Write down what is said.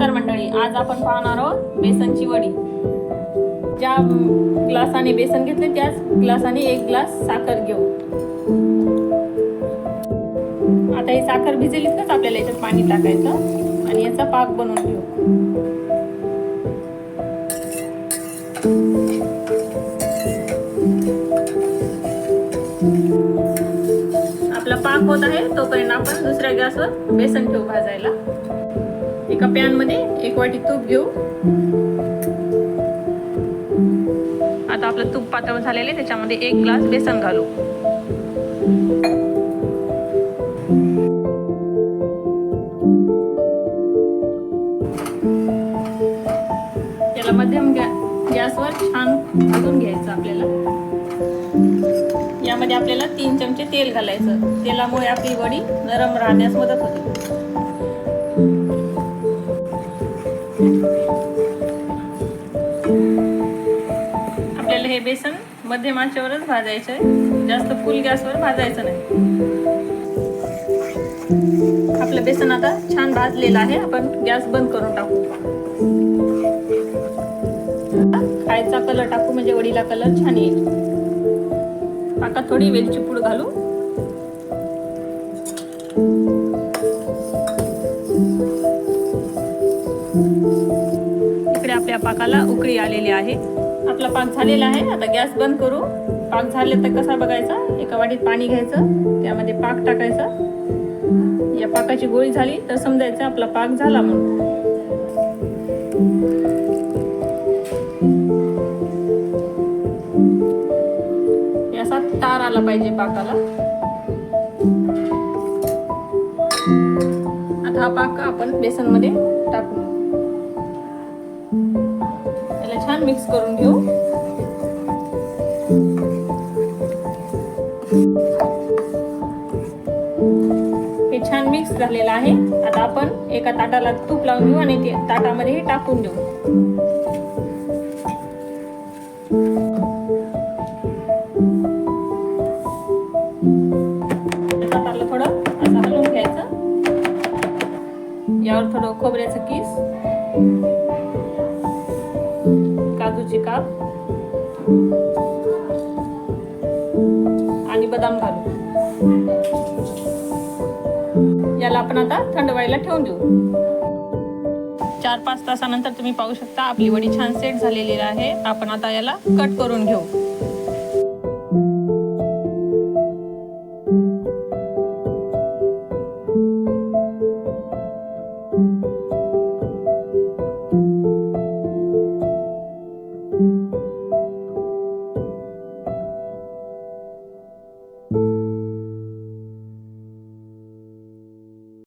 नमस्कार मंडळी, आज आपण पाहणार आहोत बेसनची वडी। ज्या ग्लासाने बेसन घेतले त्याच ग्लासाने 1 ग्लास साखर घेऊ। आता ही साखर भिजेल इतकंच आपल्याला याच्यात पाणी टाकायचं आणि याचा पाक बनवून घेऊ। आपला पाक होत आहे तोपर्यंत आपण दुसऱ्या गॅसवर बेसन ठेवू भाजायला। एका पॅन मध्ये 1 वाटी तूप घेऊ। आता आपलं तूप पातळ झालेले त्याच्यामध्ये 1 ग्लास बेसन घालू। याला मध्यम गॅसवर छान भाजून घ्यायचं आपल्याला। यामध्ये आपल्याला 3 चमचे तेल घालायचं। तेलामुळे आपली वडी नरम राहण्यास मदत होते। आपल्याला हे बेसन मध्यम आचेवरच भाजायचं आहे, जास्त फुल गॅसवर भाजायचं नाही। आपलं बेसन आता छान भाजलेलं आहे, आपण गॅस बंद करून टाकू। खायचा कलर टाकू म्हणजे वडीला कलर छान येईल। पाकात थोडी वेलची पूड घालू। इकडे आपल्या पाकाला उकळी आलेली आहे। आपला पाक झालेला आहे। आता गॅस बंद करू। पाक झाले तर कसा बघायचा, एका वाटीत पाणी घ्यायचं, त्यामध्ये पाक टाकायचा। या पाकाची गोळी झाली तर समजायचं आपला पाक झाला म्हणून। याचा तार आला पाहिजे पाकाला। आता हा पाक आपण बेसन मध्ये टाकू। याला छान मिक्स करून घेऊ। हे छान मिक्स झालेलं आहे। आता आपण एका ताटाला तूप लावून घेऊ आणि ते ताटामध्ये हे टाकून देऊ। ताटाला थोडं असं हलवून घ्यायचं। यावर थोडं खोबऱ्याचं किस, काजूची काप आणि बदाम घालू। याला आपण आता थंड व्हायला ठेवून देऊ। 4-5 तासानंतर तुम्ही पाहू शकता आपली वडी छान सेट झालेली आहे। आपण आता याला कट करून घेऊ।